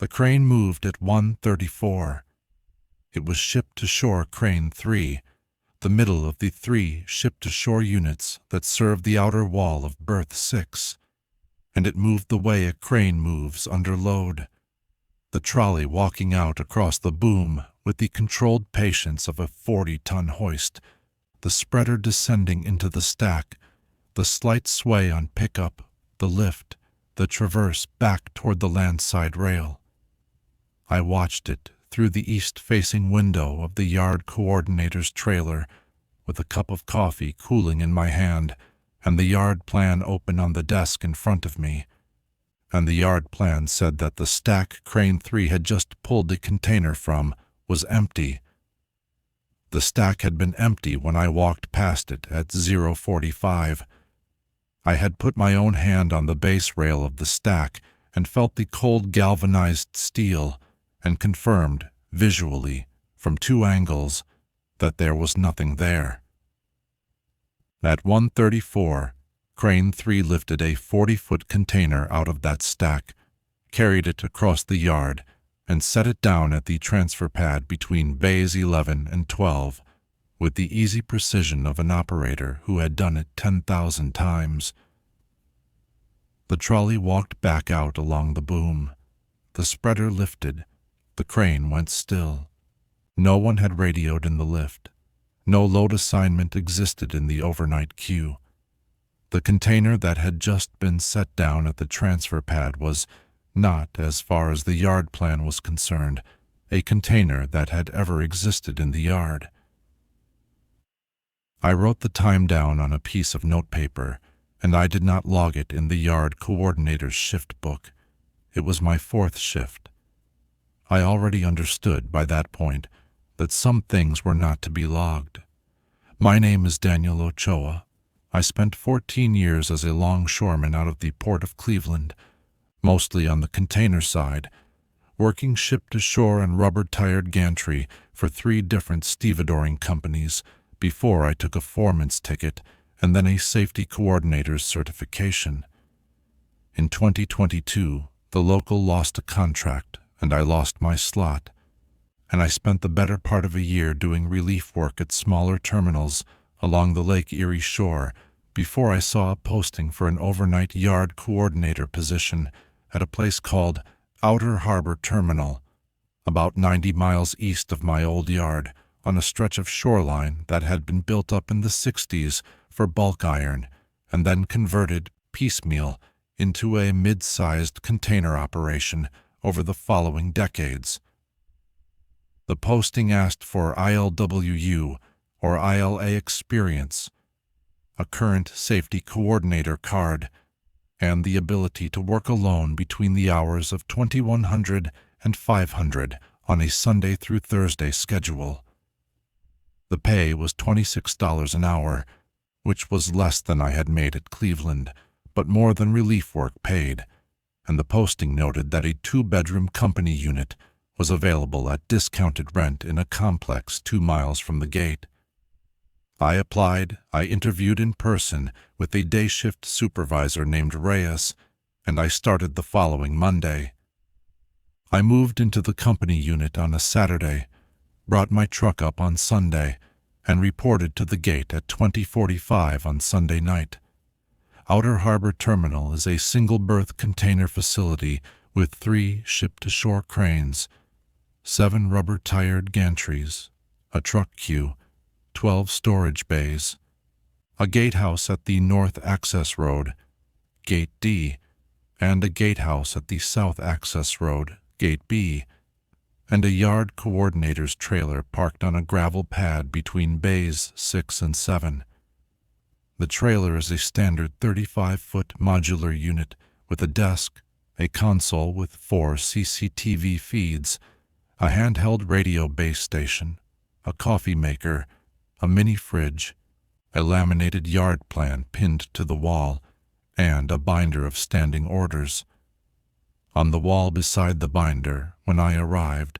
The crane moved at 1:34. It was ship-to-shore Crane 3, the middle of the 3 ship-to-shore units that serve the outer wall of berth 6, and it moved the way a crane moves under load, the trolley walking out across the boom with the controlled patience of a 40-ton hoist, the spreader descending into the stack, the slight sway on pickup, the lift, the traverse back toward the landside rail. I watched it through the east-facing window of the yard coordinator's trailer with a cup of coffee cooling in my hand and the yard plan open on the desk in front of me. And the yard plan said that the stack Crane 3 had just pulled the container from was empty. The stack had been empty when I walked past it at 0:45. I had put my own hand on the base rail of the stack and felt the cold galvanized steel and confirmed, visually, from 2 angles, that there was nothing there. At 1:34, Crane 3 lifted a 40-foot container out of that stack, carried it across the yard, and set it down at the transfer pad between bays 11 and 12, with the easy precision of an operator who had done it 10,000 times. The trolley walked back out along the boom. The spreader lifted. The crane went still. No one had radioed in the lift. No load assignment existed in the overnight queue. The container that had just been set down at the transfer pad was not, as far as the yard plan was concerned, a container that had ever existed in the yard. I wrote the time down on a piece of notepaper, and I did not log it in the yard coordinator's shift book. It was my 4th shift. I already understood by that point that some things were not to be logged. My name is Daniel Ochoa. I spent 14 years as a longshoreman out of the Port of Cleveland, mostly on the container side, working ship-to-shore and rubber-tired gantry for 3 different stevedoring companies before I took a foreman's ticket and then a safety coordinator's certification. In 2022, the local lost a contract and I lost my slot, and I spent the better part of a year doing relief work at smaller terminals along the Lake Erie shore before I saw a posting for an overnight yard coordinator position at a place called Outer Harbor Terminal, about 90 miles east of my old yard, on a stretch of shoreline that had been built up in the 60s for bulk iron and then converted piecemeal into a mid-sized container operation over the following decades. The posting asked for ILWU or ILA experience, a current safety coordinator card, and the ability to work alone between the hours of 2100 and 500 on a Sunday through Thursday schedule. The pay was $26 an hour, which was less than I had made at Cleveland, but more than relief work paid, and the posting noted that a 2-bedroom company unit was available at discounted rent in a complex 2 miles from the gate. I applied. I interviewed in person with a day shift supervisor named Reyes, and I started the following Monday. I moved into the company unit on a Saturday, brought my truck up on Sunday, and reported to the gate at 20:45 on Sunday night. Outer Harbor Terminal is a single-berth container facility with 3 ship-to-shore cranes, 7 rubber-tired gantries, a truck queue, 12 storage bays, a gatehouse at the North Access Road, Gate D, and a gatehouse at the South Access Road, Gate B, and a yard coordinator's trailer parked on a gravel pad between bays 6 and 7. The trailer is a standard 35-foot modular unit with a desk, a console with 4 CCTV feeds, a handheld radio base station, a coffee maker, a mini fridge, a laminated yard plan pinned to the wall, and a binder of standing orders. On the wall beside the binder, when I arrived,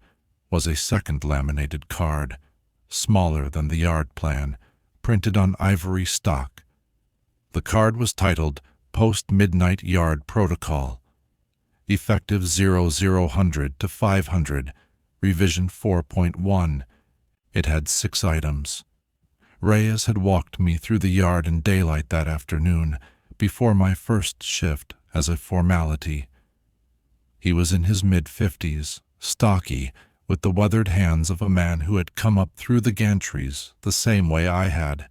was a second laminated card, smaller than the yard plan, printed on ivory stock. The card was titled Post-Midnight Yard Protocol. effective 0000 to 500, revision 4.1. It had 6 items. Reyes had walked me through the yard in daylight that afternoon, before my first shift, as a formality. He was in his mid-50s, stocky, with the weathered hands of a man who had come up through the gantries the same way I had.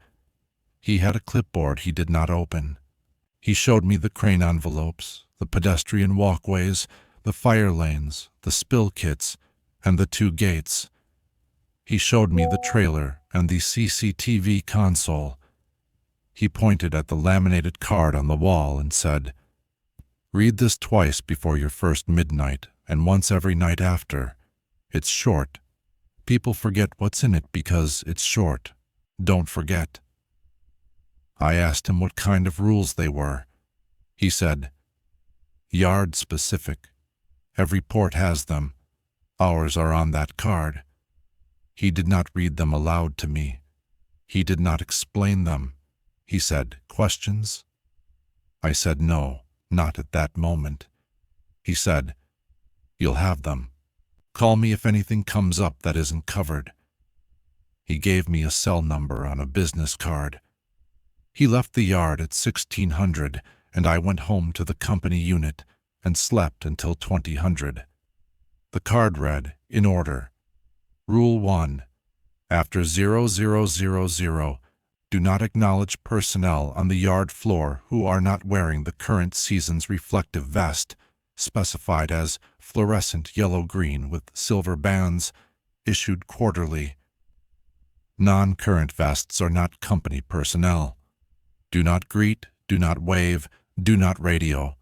He had a clipboard he did not open. He showed me the crane envelopes, the pedestrian walkways, the fire lanes, the spill kits, and the 2 gates. He showed me the trailer and the CCTV console. He pointed at the laminated card on the wall and said, "Read this twice before your first midnight and once every night after. It's short. People forget what's in it because it's short. Don't forget." I asked him what kind of rules they were. He said, "Yard specific. Every port has them. Ours are on that card." He did not read them aloud to me. He did not explain them. He said, "Questions?" I said no, not at that moment. He said, "You'll have them. Call me if anything comes up that isn't covered." He gave me a cell number on a business card. He left the yard at 1600, and I went home to the company unit and slept until 2000. The card read, in order: Rule 1. After 0000, do not acknowledge personnel on the yard floor who are not wearing the current season's reflective vest, specified as fluorescent yellow-green with silver bands, issued quarterly. Non-current vests are not company personnel. Do not greet, do not wave, do not radio.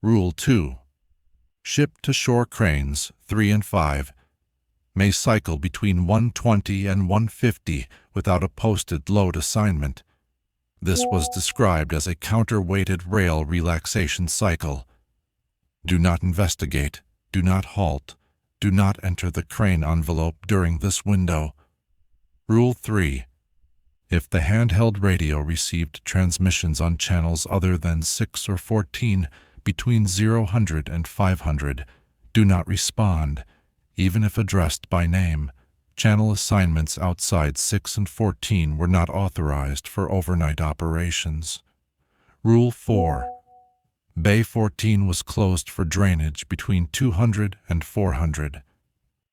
Rule 2. Ship-to-shore cranes, 3 and 5, may cycle between 120 and 150 without a posted load assignment. This was described as a counterweighted rail relaxation cycle. Do not investigate, do not halt, do not enter the crane envelope during this window. Rule 3. If the handheld radio received transmissions on channels other than 6 or 14 between 000 and 500, do not respond, even if addressed by name. Channel assignments outside 6 and 14 were not authorized for overnight operations. Rule 4. Bay 14 was closed for drainage between 200 and 400.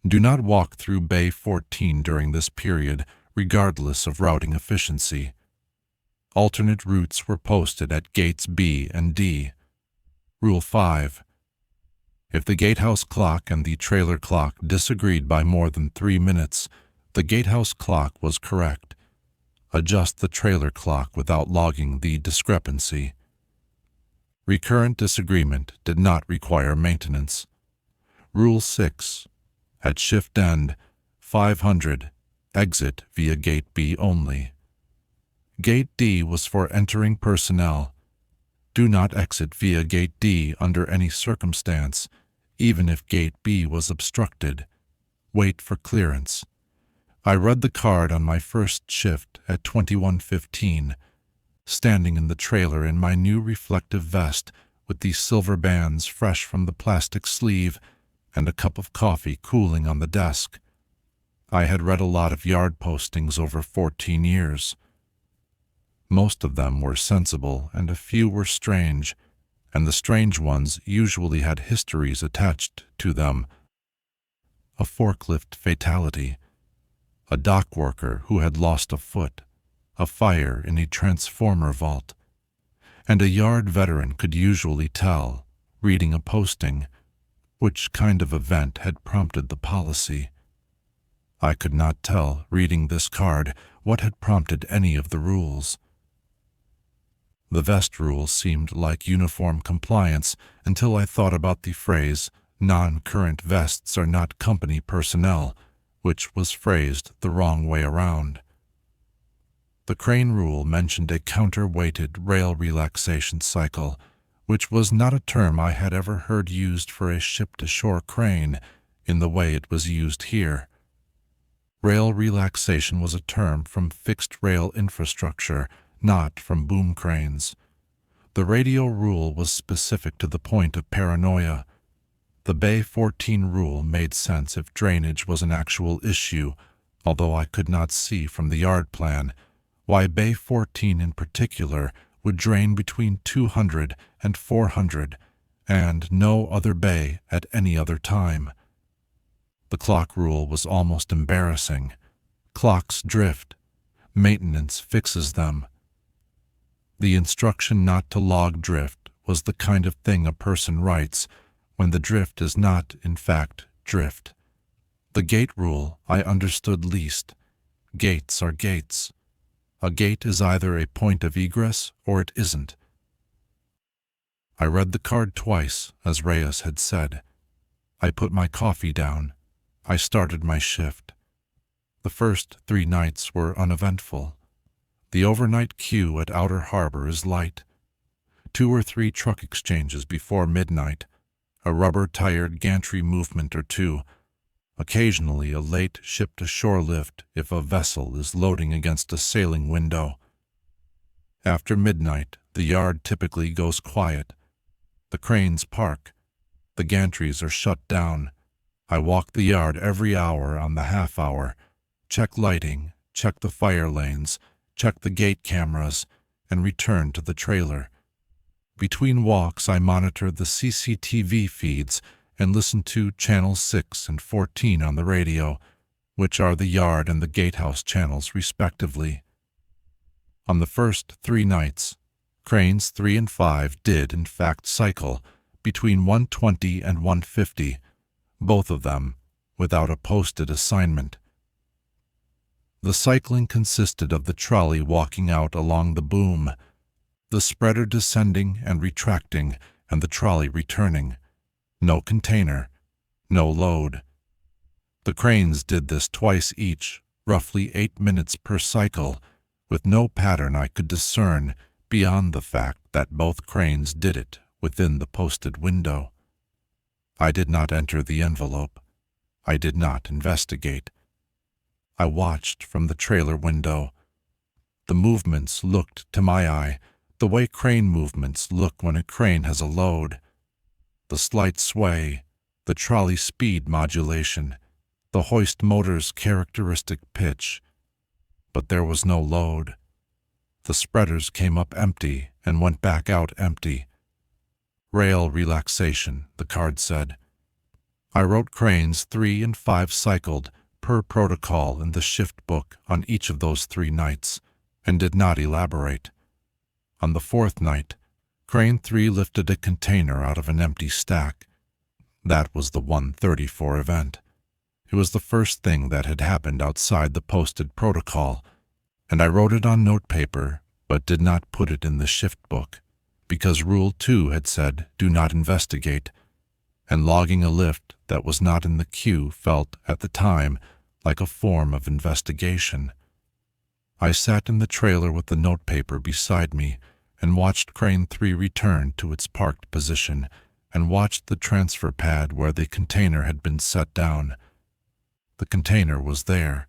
Do not walk through Bay 14 during this period, regardless of routing efficiency. Alternate routes were posted at gates B and D. Rule 5. If the gatehouse clock and the trailer clock disagreed by more than 3 minutes, the gatehouse clock was correct. Adjust the trailer clock without logging the discrepancy. Recurrent disagreement did not require maintenance. Rule 6. At shift end, 500, exit via Gate B only. Gate D was for entering personnel. Do not exit via Gate D under any circumstance, even if Gate B was obstructed. Wait for clearance. I read the card on my first shift at 21:15, standing in the trailer in my new reflective vest with the silver bands fresh from the plastic sleeve and a cup of coffee cooling on the desk. I had read a lot of yard postings over 14 years. Most of them were sensible and a few were strange, and the strange ones usually had histories attached to them. A forklift fatality, a dock worker who had lost a foot, a fire in a transformer vault, and a yard veteran could usually tell, reading a posting, which kind of event had prompted the policy. I could not tell, reading this card, what had prompted any of the rules. The vest rule seemed like uniform compliance until I thought about the phrase, "non-current vests are not company personnel," which was phrased the wrong way around. The crane rule mentioned a counterweighted rail relaxation cycle, which was not a term I had ever heard used for a ship-to-shore crane in the way it was used here. Rail relaxation was a term from fixed rail infrastructure, not from boom cranes. The radio rule was specific to the point of paranoia. The Bay 14 rule made sense if drainage was an actual issue, although I could not see from the yard plan why Bay 14 in particular would drain between 200 and 400, and no other bay at any other time. The clock rule was almost embarrassing. Clocks drift. Maintenance fixes them. The instruction not to log drift was the kind of thing a person writes when the drift is not, in fact, drift. The gate rule I understood least. Gates are gates. A gate is either a point of egress or it isn't. I read the card twice, as Reyes had said. I put my coffee down. I started my shift. The first 3 nights were uneventful. The overnight queue at Outer Harbor is light. 2 or 3 truck exchanges before midnight, a rubber-tired gantry movement or 2, occasionally a late ship-to-shore lift if a vessel is loading against a sailing window. After midnight, the yard typically goes quiet. The cranes park. The gantries are shut down. I walk the yard every hour on the half-hour, check lighting, check the fire lanes, check the gate cameras, and return to the trailer. Between walks, I monitor the CCTV feeds and listen to Channels 6 and 14 on the radio, which are the yard and the gatehouse channels respectively. On the first 3 nights, cranes 3 and 5 did in fact cycle between 120 and 150, both of them without a posted assignment. The cycling consisted of the trolley walking out along the boom, the spreader descending and retracting, and the trolley returning. No container, no load. The cranes did this twice each, roughly 8 minutes per cycle, with no pattern I could discern beyond the fact that both cranes did it within the posted window. I did not enter the envelope. I did not investigate. I watched from the trailer window. The movements looked, to my eye, the way crane movements look when a crane has a load. The slight sway, the trolley speed modulation, the hoist motor's characteristic pitch. But there was no load. The spreaders came up empty and went back out empty. Rail relaxation, the card said. I wrote cranes 3 and 5 cycled per protocol in the shift book on each of those 3 nights, and did not elaborate. On the 4th night, crane 3 lifted a container out of an empty stack. That was the 134 event. It was the first thing that had happened outside the posted protocol, and I wrote it on notepaper, but did not put it in the shift book, because Rule 2 had said, do not investigate, and logging a lift that was not in the queue felt, at the time, like a form of investigation. I sat in the trailer with the notepaper beside me and watched crane 3 return to its parked position and watched the transfer pad where the container had been set down. The container was there.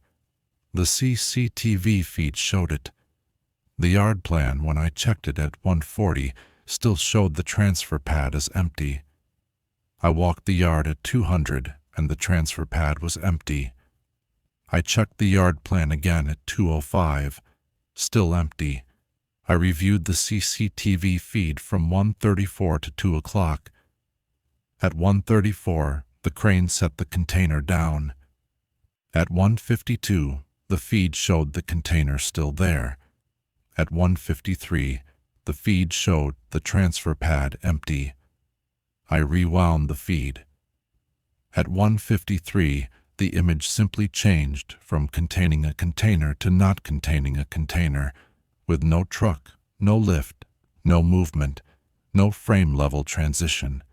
The CCTV feed showed it. The yard plan, when I checked it at 1:40, still showed the transfer pad as empty. I walked the yard at 200 and the transfer pad was empty. I checked the yard plan again at 2:05, still empty. I reviewed the CCTV feed from 1:34 to 2 o'clock. At 1:34, the crane set the container down. At 1:52, the feed showed the container still there. At 1:53, the feed showed the transfer pad empty. I rewound the feed. At 1:53, the image simply changed from containing a container to not containing a container, with no truck, no lift, no movement, no frame-level transition.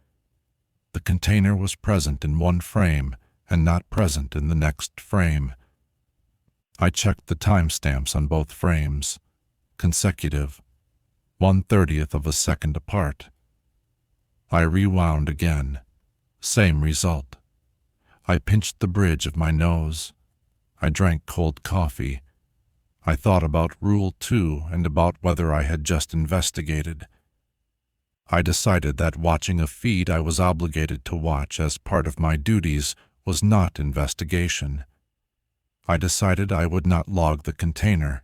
The container was present in one frame and not present in the next frame. I checked the timestamps on both frames, consecutive, 1/30th of a second apart. I rewound again, same result. I pinched the bridge of my nose. I drank cold coffee. I thought about Rule 2 and about whether I had just investigated. I decided that watching a feed I was obligated to watch as part of my duties was not investigation. I decided I would not log the container.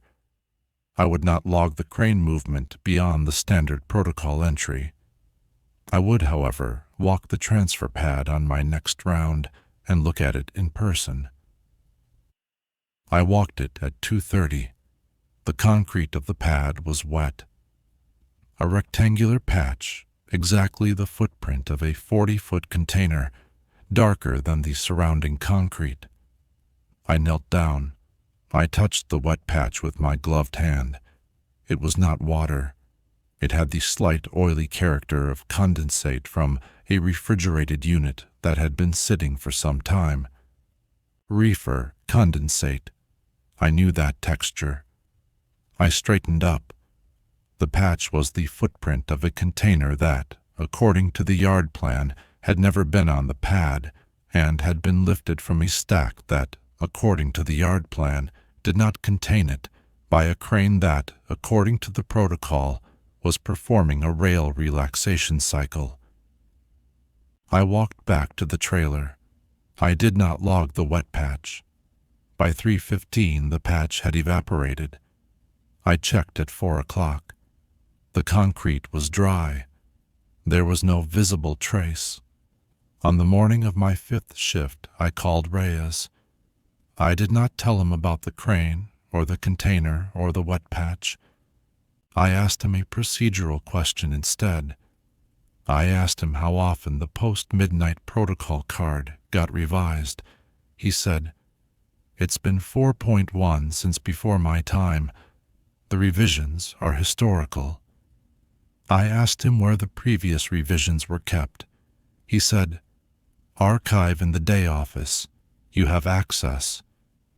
I would not log the crane movement beyond the standard protocol entry. I would, however, walk the transfer pad on my next round and look at it in person. I walked it at 2:30. The concrete of the pad was wet. A rectangular patch, exactly the footprint of a 40-foot container, darker than the surrounding concrete. I knelt down. I touched the wet patch with my gloved hand. It was not water. It had the slight oily character of condensate from a refrigerated unit that had been sitting for some time. Reefer condensate. I knew that texture. I straightened up. The patch was the footprint of a container that, according to the yard plan, had never been on the pad and had been lifted from a stack that, according to the yard plan, did not contain it by a crane that, according to the protocol, was performing a rail relaxation cycle. I walked back to the trailer. I did not log the wet patch. By 3:15 the patch had evaporated. I checked at 4 o'clock. The concrete was dry. There was no visible trace. On the morning of my 5th shift, I called Reyes. I did not tell him about the crane, or the container, or the wet patch. I asked him a procedural question instead. I asked him how often the post-midnight protocol card got revised. He said, "It's been 4.1 since before my time. The revisions are historical." I asked him where the previous revisions were kept. He said, "Archive in the day office. You have access.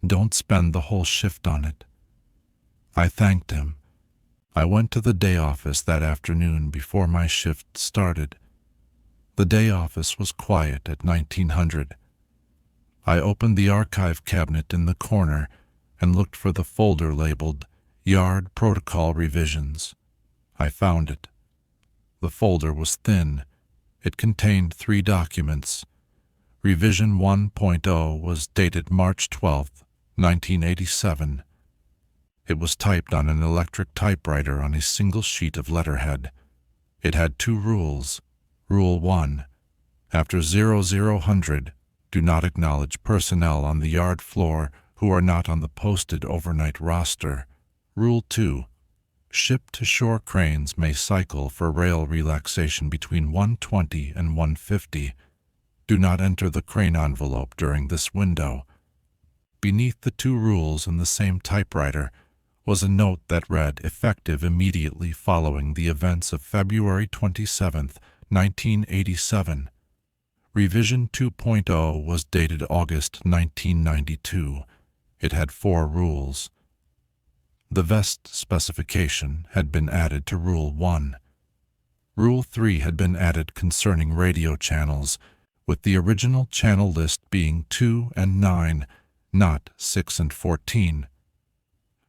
Don't spend the whole shift on it." I thanked him. I went to the day office that afternoon before my shift started. The day office was quiet at 1900. I opened the archive cabinet in the corner and looked for the folder labeled Yard Protocol Revisions. I found it. The folder was thin. It contained 3 documents. Revision 1.0 was dated March 12, 1987. It was typed on an electric typewriter on a single sheet of letterhead. It had 2 rules. Rule 1. After 0000, do not acknowledge personnel on the yard floor who are not on the posted overnight roster. Rule 2. Ship-to-shore cranes may cycle for rail relaxation between 1:20 and 1:50. Do not enter the crane envelope during this window. Beneath the 2 rules in the same typewriter was a note that read, effective immediately following the events of February 27, 1987. Revision 2.0 was dated August 1992. It had 4 rules. The vest specification had been added to Rule 1. Rule 3 had been added concerning radio channels, with the original channel list being 2 and 9, not 6 and 14.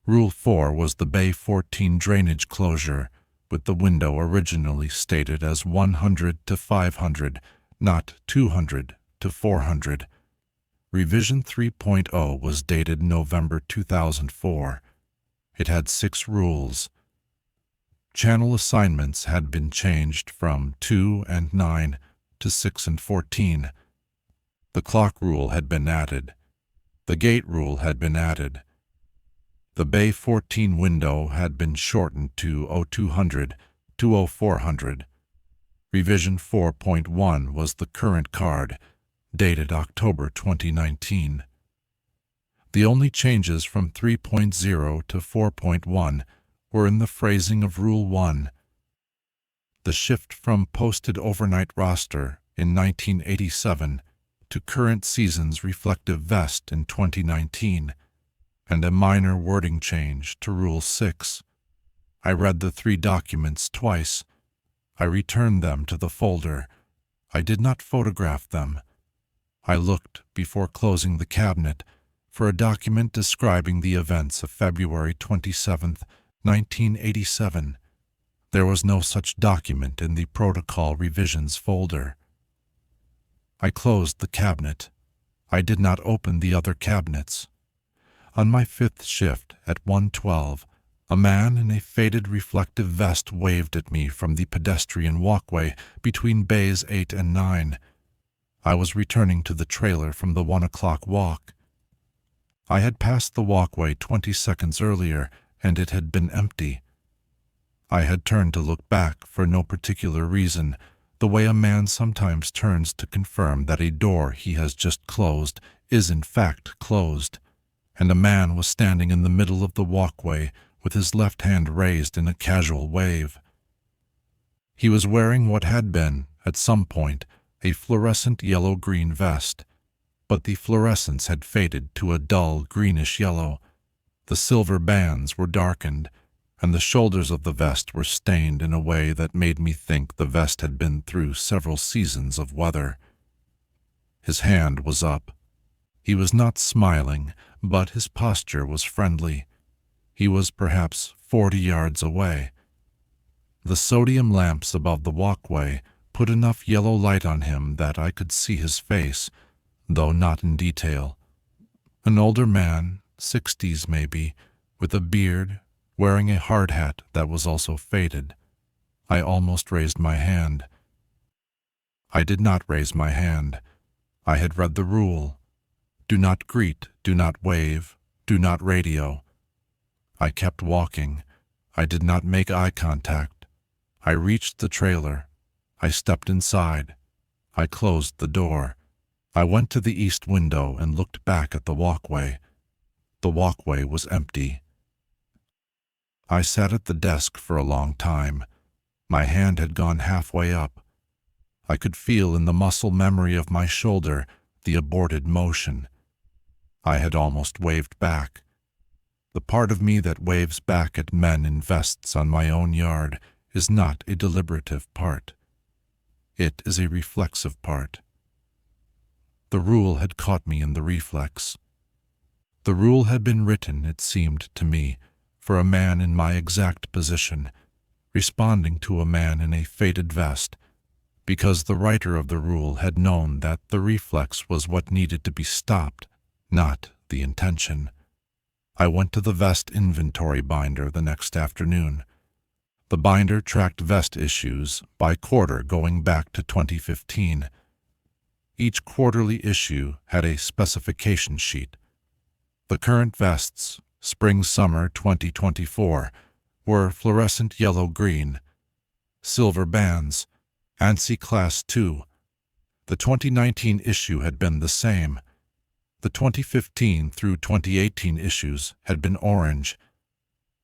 Rule 4 was the Bay 14 drainage closure, with the window originally stated as 100 to 500, not 200 to 400. Revision 3.0 was dated November 2004. It had 6 rules. Channel assignments had been changed from 2 and 9 to 6 and 14. The clock rule had been added. The gate rule had been added. The Bay 14 window had been shortened to 0200 to 0400. Revision 4.1 was the current card, dated October 2019. The only changes from 3.0 to 4.1 were in the phrasing of Rule 1. The shift from posted overnight roster in 1987 to current season's reflective vest in 2019, and a minor wording change to Rule 6. I read the 3 documents twice. I returned them to the folder. I did not photograph them. I looked, before closing the cabinet, for a document describing the events of February 27, 1987. There was no such document in the protocol revisions folder. I closed the cabinet. I did not open the other cabinets. On my fifth shift at 1:12, a man in a faded reflective vest waved at me from the pedestrian walkway between bays 8 and 9. I was returning to the trailer from the 1 o'clock walk. I had passed the walkway 20 seconds earlier, and it had been empty. I had turned to look back for no particular reason, the way a man sometimes turns to confirm that a door he has just closed is in fact closed, and a man was standing in the middle of the walkway with his left hand raised in a casual wave. He was wearing what had been, at some point, a fluorescent yellow-green vest, but the fluorescence had faded to a dull greenish yellow. The silver bands were darkened, and the shoulders of the vest were stained in a way that made me think the vest had been through several seasons of weather. His hand was up. He was not smiling, but his posture was friendly. He was perhaps 40 yards away. The sodium lamps above the walkway put enough yellow light on him that I could see his face, though not in detail. An older man, 60s maybe, with a beard, wearing a hard hat that was also faded. I almost raised my hand. I did not raise my hand. I had read the rule. Do not greet, do not wave, do not radio. I kept walking. I did not make eye contact. I reached the trailer. I stepped inside. I closed the door. I went to the east window and looked back at the walkway. The walkway was empty. I sat at the desk for a long time. My hand had gone halfway up. I could feel in the muscle memory of my shoulder the aborted motion. I had almost waved back. The part of me that waves back at men in vests on my own yard is not a deliberative part. It is a reflexive part. The rule had caught me in the reflex. The rule had been written, it seemed to me, for a man in my exact position, responding to a man in a faded vest, because the writer of the rule had known that the reflex was what needed to be stopped, not the intention. I went to the vest inventory binder the next afternoon. The binder tracked vest issues by quarter going back to 2015. Each quarterly issue had a specification sheet. The current vests, Spring-Summer 2024, were fluorescent yellow-green, silver bands, ANSI Class 2. The 2019 issue had been the same. The 2015 through 2018 issues had been orange.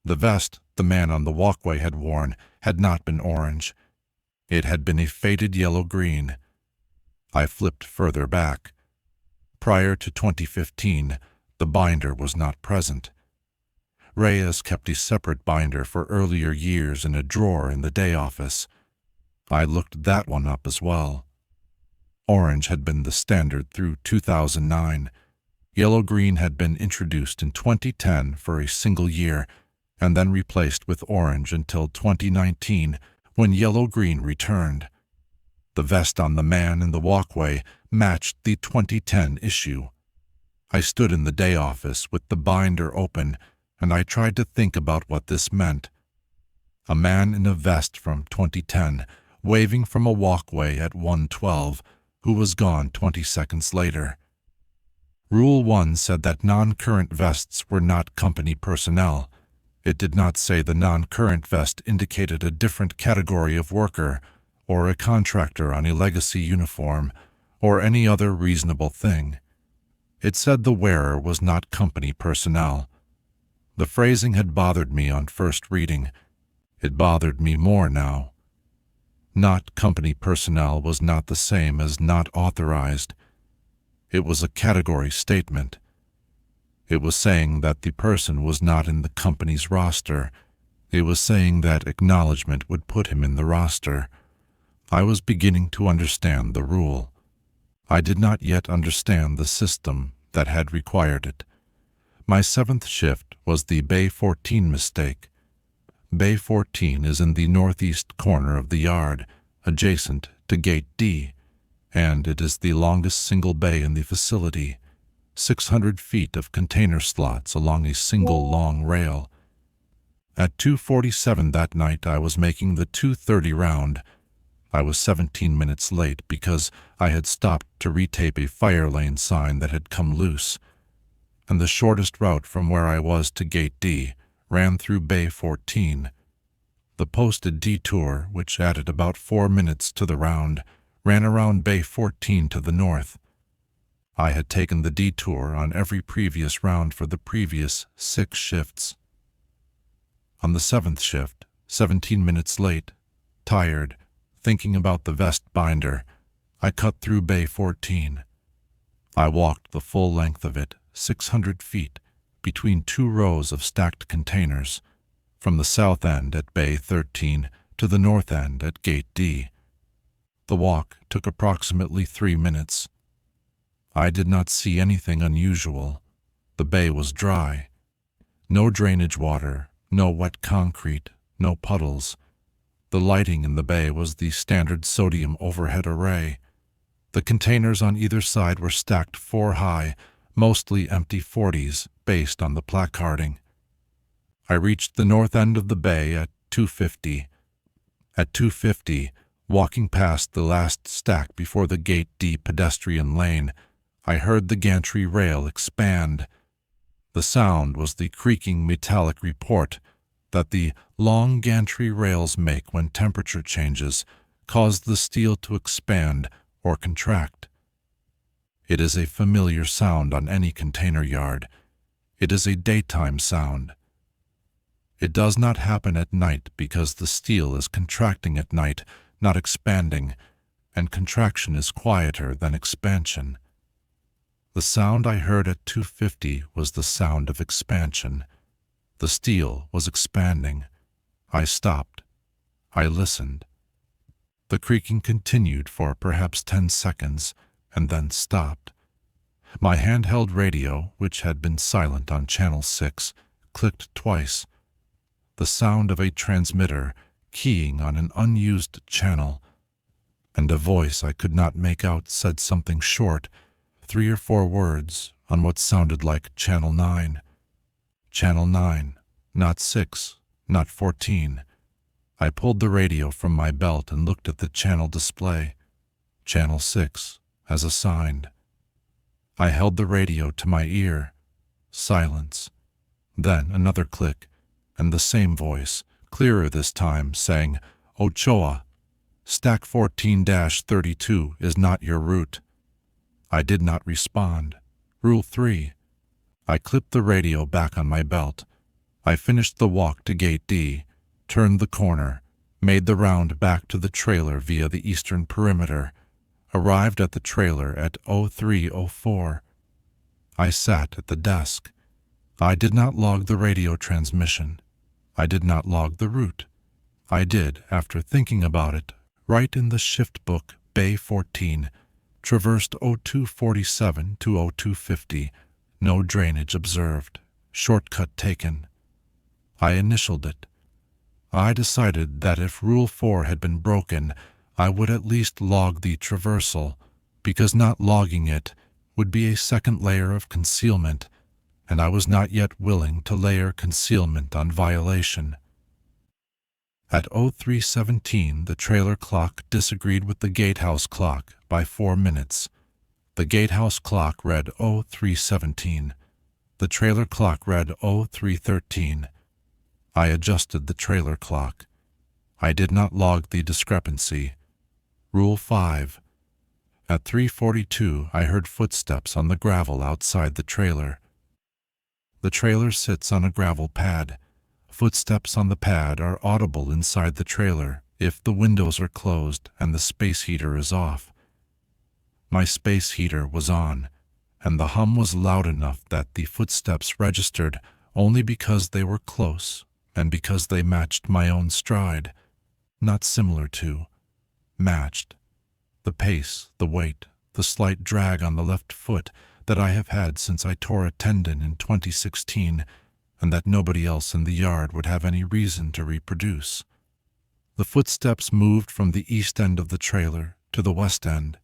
The vest the man on the walkway had worn had not been orange. It had been a faded yellow-green. I flipped further back. Prior to 2015, the binder was not present. Reyes kept a separate binder for earlier years in a drawer in the day office. I looked that one up as well. Orange had been the standard through 2009. Yellow-green had been introduced in 2010 for a single year, and then replaced with orange until 2019, when yellow-green returned. The vest on the man in the walkway matched the 2010 issue. I stood in the day office with the binder open, and I tried to think about what this meant. A man in a vest from 2010, waving from a walkway at 1:12, who was gone 20 seconds later. Rule 1 said that non-current vests were not company personnel. It did not say the non-current vest indicated a different category of worker, or a contractor on a legacy uniform, or any other reasonable thing. It said the wearer was not company personnel. The phrasing had bothered me on first reading. It bothered me more now. Not company personnel was not the same as not authorized. It was a category statement. It was saying that the person was not in the company's roster. It was saying that acknowledgement would put him in the roster. I was beginning to understand the rule. I did not yet understand the system that had required it. My 7th shift was the Bay 14 mistake. Bay 14 is in the northeast corner of the yard, adjacent to Gate D, and it is the longest single bay in the facility, 600 feet of container slots along a single long rail. At 2:47 that night, I was making the 2:30 round. I was 17 minutes late because I had stopped to retape a fire lane sign that had come loose, and the shortest route from where I was to Gate D ran through Bay 14. The posted detour, which added about 4 minutes to the round, ran around Bay 14 to the north. I had taken the detour on every previous round for the previous 6 shifts. On the 7th shift, 17 minutes late, tired, thinking about the vest binder, I cut through Bay 14. I walked the full length of it, 600 feet, between 2 rows of stacked containers, from the south end at Bay 13 to the north end at Gate D. The walk took approximately 3 minutes. I did not see anything unusual. The bay was dry. No drainage water, no wet concrete, no puddles. The lighting in the bay was the standard sodium overhead array. The containers on either side were stacked 4 high, mostly empty 40s based on the placarding. I reached the north end of the bay at 2:50. At 2:50, walking past the last stack before the Gate D pedestrian lane, I heard the gantry rail expand. The sound was the creaking metallic report that the long gantry rails make when temperature changes cause the steel to expand or contract. It is a familiar sound on any container yard. It is a daytime sound. It does not happen at night because the steel is contracting at night, not expanding, and contraction is quieter than expansion. The sound I heard at 2:50 was the sound of expansion. The steel was expanding. I stopped. I listened. The creaking continued for perhaps 10 seconds and then stopped. My handheld radio, which had been silent on channel 6, clicked twice. The sound of a transmitter keying on an unused channel, and a voice I could not make out said something short, 3 or 4 words on what sounded like Channel 9. Channel 9, not 6, not 14. I pulled the radio from my belt and looked at the channel display. Channel 6, as assigned. I held the radio to my ear. Silence. Then another click, and the same voice, clearer this time, saying, "Ochoa, Stack 14-32 is not your route." I did not respond. Rule 3. I clipped the radio back on my belt. I finished the walk to Gate D, turned the corner, made the round back to the trailer via the eastern perimeter, arrived at the trailer at 03:04. I sat at the desk. I did not log the radio transmission. I did not log the route. I did, after thinking about it, write in the shift book Bay 14, traversed 0247 to 0250, no drainage observed, shortcut taken. I initialed it. I decided that if Rule 4 had been broken, I would at least log the traversal, because not logging it would be a second layer of concealment, and I was not yet willing to layer concealment on violation. At 03:17, the trailer clock disagreed with the gatehouse clock by 4 minutes. The gatehouse clock read 03:17. The trailer clock read 03:13. I adjusted the trailer clock. I did not log the discrepancy. Rule 5. At 3:42, I heard footsteps on the gravel outside the trailer. The trailer sits on a gravel pad. Footsteps on the pad are audible inside the trailer if the windows are closed and the space heater is off. My space heater was on, and the hum was loud enough that the footsteps registered only because they were close and because they matched my own stride. Not similar to, matched. The pace, the weight, the slight drag on the left foot that I have had since I tore a tendon in 2016, and that nobody else in the yard would have any reason to reproduce. The footsteps moved from the east end of the trailer to the west end.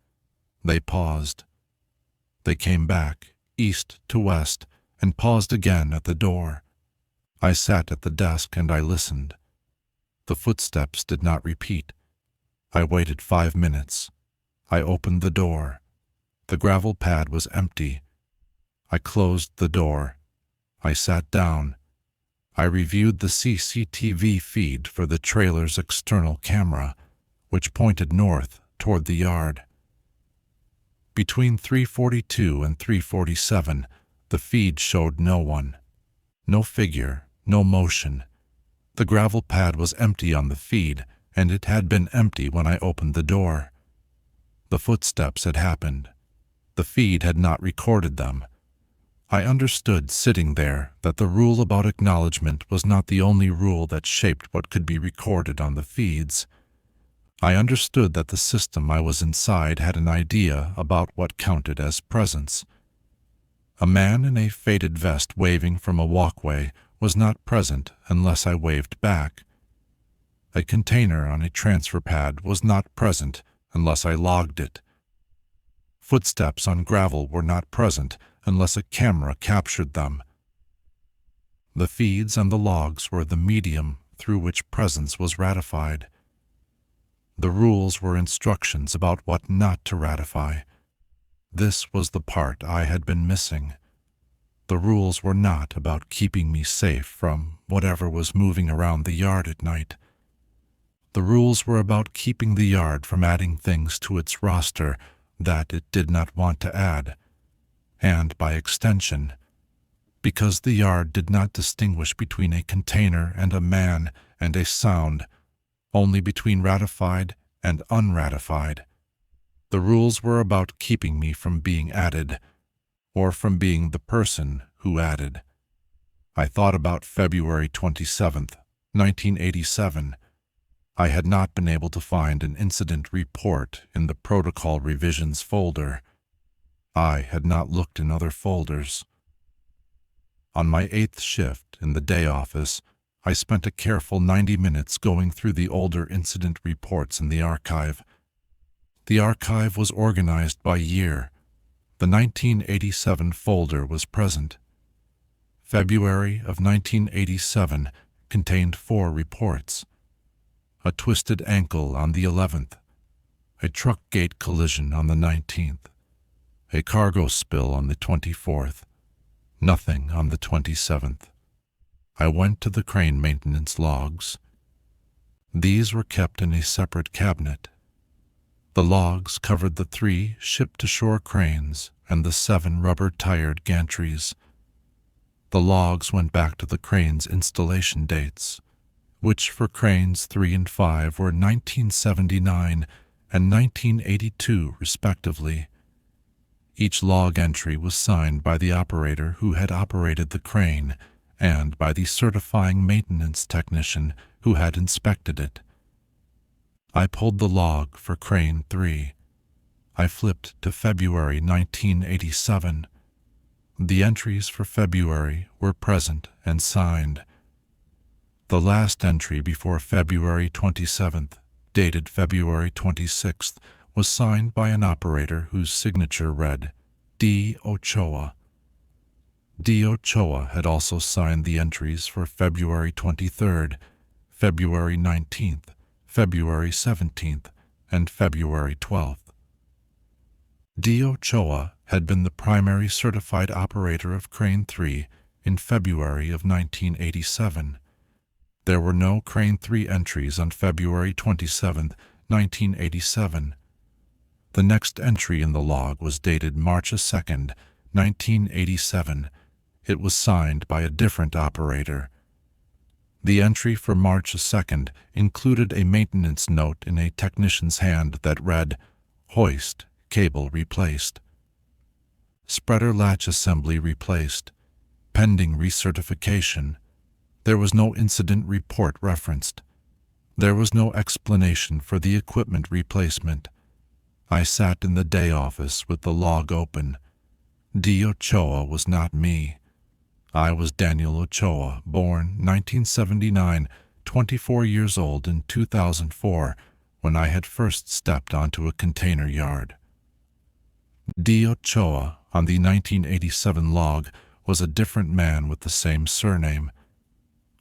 They paused. They came back, east to west, and paused again at the door. I sat at the desk and I listened. The footsteps did not repeat. I waited 5 minutes. I opened the door. The gravel pad was empty. I closed the door. I sat down. I reviewed the CCTV feed for the trailer's external camera, which pointed north toward the yard. Between 3:42 and 3:47, the feed showed no one. No figure, no motion. The gravel pad was empty on the feed, and it had been empty when I opened the door. The footsteps had happened. The feed had not recorded them. I understood sitting there that the rule about acknowledgement was not the only rule that shaped what could be recorded on the feeds. I understood that the system I was inside had an idea about what counted as presence. A man in a faded vest waving from a walkway was not present unless I waved back. A container on a transfer pad was not present unless I logged it. Footsteps on gravel were not present unless a camera captured them. The feeds and the logs were the medium through which presence was ratified. The rules were instructions about what not to ratify. This was the part I had been missing. The rules were not about keeping me safe from whatever was moving around the yard at night. The rules were about keeping the yard from adding things to its roster that it did not want to add, and by extension, because the yard did not distinguish between a container and a man and a sound, only between ratified and unratified. The rules were about keeping me from being added, or from being the person who added. I thought about February 27th, 1987. I had not been able to find an incident report in the protocol revisions folder. I had not looked in other folders. On my 8th shift in the day office, I spent a careful 90 minutes going through the older incident reports in the archive. The archive was organized by year. The 1987 folder was present. February of 1987 contained 4 reports. A twisted ankle on the 11th, a truck gate collision on the 19th, a cargo spill on the 24th, nothing on the 27th. I went to the crane maintenance logs. These were kept in a separate cabinet. The logs covered the 3 ship-to-shore cranes and the 7 rubber-tired gantries. The logs went back to the cranes' installation dates, which for cranes 3 and 5 were 1979 and 1982 respectively. Each log entry was signed by the operator who had operated the crane and by the certifying maintenance technician who had inspected it. I pulled the log for crane 3. I flipped to February 1987. The entries for February were present and signed. The last entry before February 27th, dated February 26th, was signed by an operator whose signature read D. Ochoa. D. Ochoa had also signed the entries for February 23rd, February 19th, February 17th, and February 12th. D. Ochoa had been the primary certified operator of Crane 3 in February of 1987. There were no Crane 3 entries on February 27, 1987. The next entry in the log was dated March 2, 1987. It was signed by a different operator. The entry for March 2nd included a maintenance note in a technician's hand that read, "Hoist, cable replaced. Spreader latch assembly replaced. Pending recertification." There was no incident report referenced. There was no explanation for the equipment replacement. I sat in the day office with the log open. D. Ochoa was not me. I was Daniel Ochoa, born 1979, 24 years old in 2004, when I had first stepped onto a container yard. D. Ochoa, on the 1987 log, was a different man with the same surname.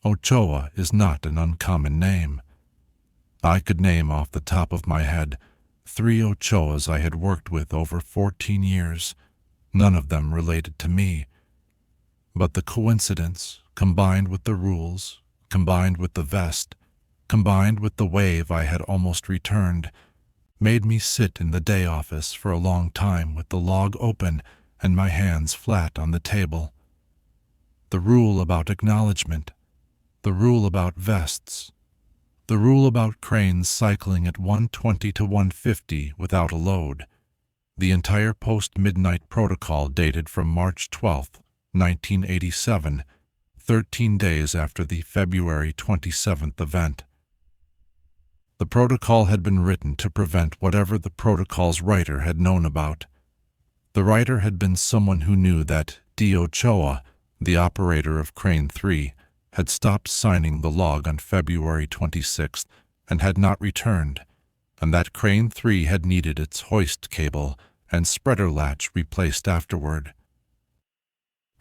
Ochoa is not an uncommon name. I could name off the top of my head 3 Ochoas I had worked with over 14 years, none of them related to me. But the coincidence, combined with the rules, combined with the vest, combined with the wave I had almost returned, made me sit in the day office for a long time with the log open and my hands flat on the table. The rule about acknowledgement, the rule about vests, the rule about cranes cycling at 120 to 150 without a load, the entire post-midnight protocol dated from March 12, 1987, 13 days after the February 27th event. The protocol had been written to prevent whatever the protocol's writer had known about. The writer had been someone who knew that D. Ochoa, the operator of Crane 3, had stopped signing the log on February 26th and had not returned, and that Crane 3 had needed its hoist cable and spreader latch replaced afterward.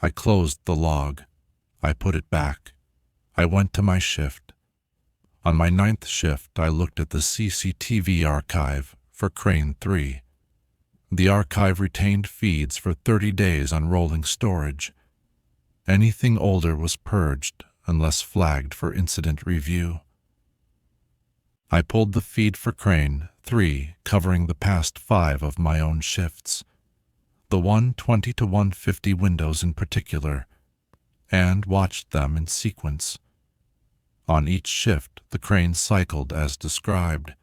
I closed the log. I put it back. I went to my shift. On my 9th shift, I looked at the CCTV archive for Crane 3. The archive retained feeds for 30 days on rolling storage. Anything older was purged unless flagged for incident review. I pulled the feed for Crane 3, covering the past 5 of my own shifts, the 120 to 150 windows in particular, and watched them in sequence. On each shift, the crane cycled as described.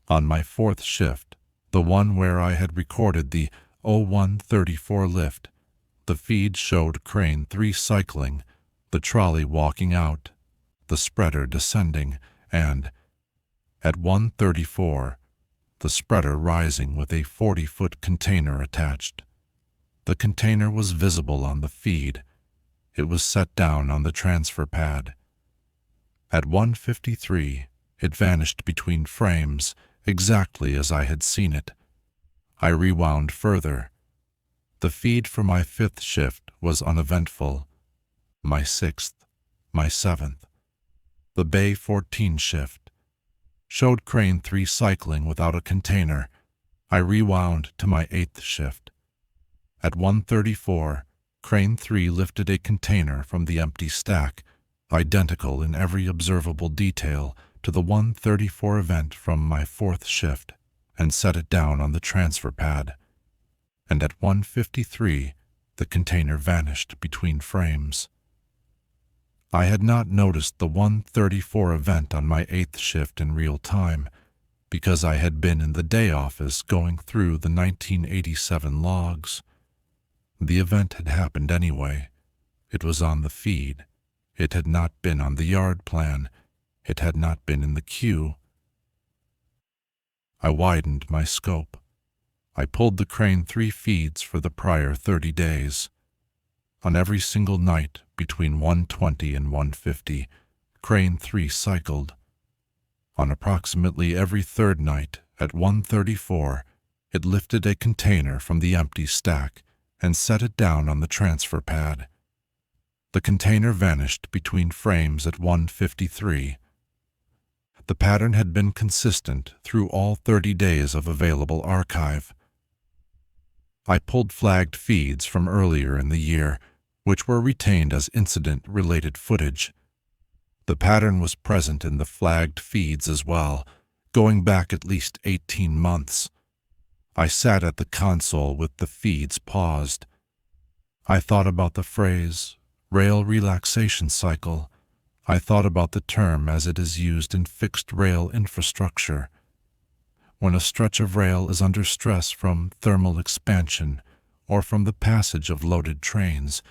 On my 4th shift, the one where I had recorded the 0134 lift, the feed showed Crane 3 cycling, the trolley walking out, the spreader descending, and, at 134, the spreader rising with a 40-foot container attached. The container was visible on the feed. It was set down on the transfer pad. At 1:53, it vanished between frames, exactly as I had seen it. I rewound further. The feed for my 5th shift was uneventful. My 6th, my 7th. The Bay 14 shift showed Crane 3 cycling without a container. I rewound to my 8th shift. At 1:34, Crane 3 lifted a container from the empty stack, identical in every observable detail to the 1:34 event from my 4th shift, and set it down on the transfer pad. And at 1:53, the container vanished between frames. I had not noticed the 1:34 event on my 8th shift in real time, because I had been in the day office going through the 1987 logs. The event had happened anyway. It was on the feed. It had not been on the yard plan. It had not been in the queue. I widened my scope. I pulled the Crane 3 feeds for the prior 30 days. On every single night between 1:20 and 1:50, Crane 3 cycled. On approximately every 3rd night at 1:34, it lifted a container from the empty stack and set it down on the transfer pad. The container vanished between frames at 1:53. The pattern had been consistent through all 30 days of available archive. I pulled flagged feeds from earlier in the year, which were retained as incident-related footage. The pattern was present in the flagged feeds as well, going back at least 18 months. I sat at the console with the feeds paused. I thought about the phrase, rail relaxation cycle. I thought about the term as it is used in fixed rail infrastructure. When a stretch of rail is under stress from thermal expansion or from the passage of loaded trains,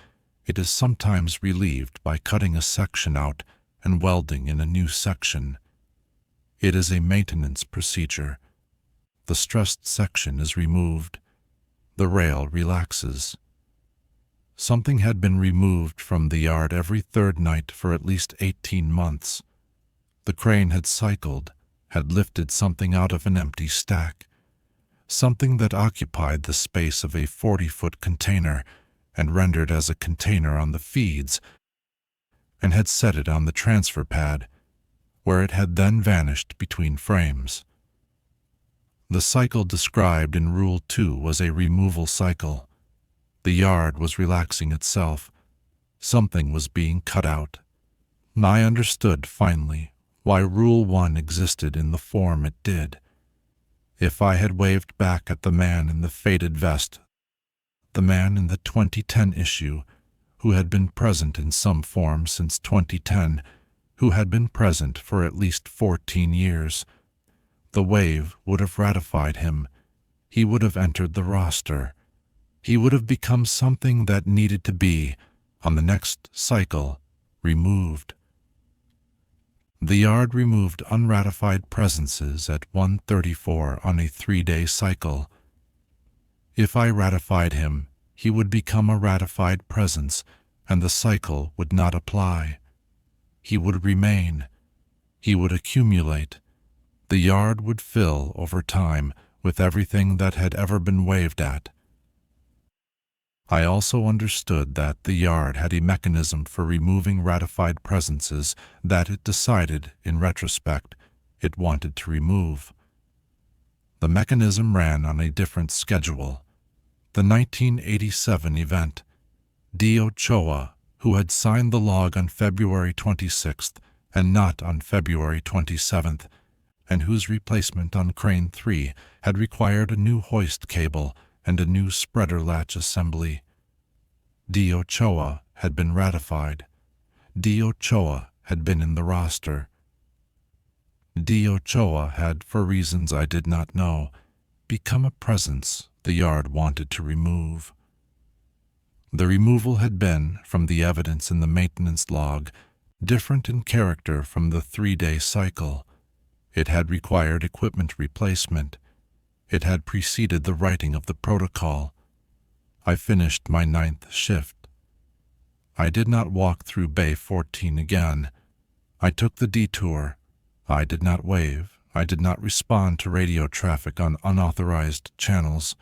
it is sometimes relieved by cutting a section out and welding in a new section. It is a maintenance procedure. The stressed section is removed. The rail relaxes. Something had been removed from the yard every third night for at least 18 months. The crane had cycled, had lifted something out of an empty stack, something that occupied the space of a 40-foot container and rendered as a container on the feeds, and had set it on the transfer pad, where it had then vanished between frames. The cycle described in Rule 2 was a removal cycle. The yard was relaxing itself. Something was being cut out. I understood, finally, why Rule 1 existed in the form it did. If I had waved back at the man in the faded vest, the man in the 2010 issue, who had been present in some form since 2010, who had been present for at least 14 years, the wave would have ratified him. He would have entered the roster. He would have become something that needed to be, on the next cycle, removed. The yard removed unratified presences at 134 on a 3-day cycle. If I ratified him, he would become a ratified presence, and the cycle would not apply. He would remain. He would accumulate. The yard would fill over time with everything that had ever been waved at. I also understood that the yard had a mechanism for removing ratified presences that it decided, in retrospect, it wanted to remove. The mechanism ran on a different schedule. The 1987 event. Dio Choa, who had signed the log on February 26th and not on February 27th, and whose replacement on Crane 3 had required a new hoist cable and a new spreader latch assembly. Dio Choa had been ratified. Dio Choa had been in the roster. Dio Choa had, for reasons I did not know, become a presence the yard wanted to remove. The removal had been, from the evidence in the maintenance log, different in character from the 3-day cycle. It had required equipment replacement. It had preceded the writing of the protocol. I finished my 9th shift. I did not walk through Bay 14 again. I took the detour. I did not wave. I did not respond to radio traffic on unauthorized channels.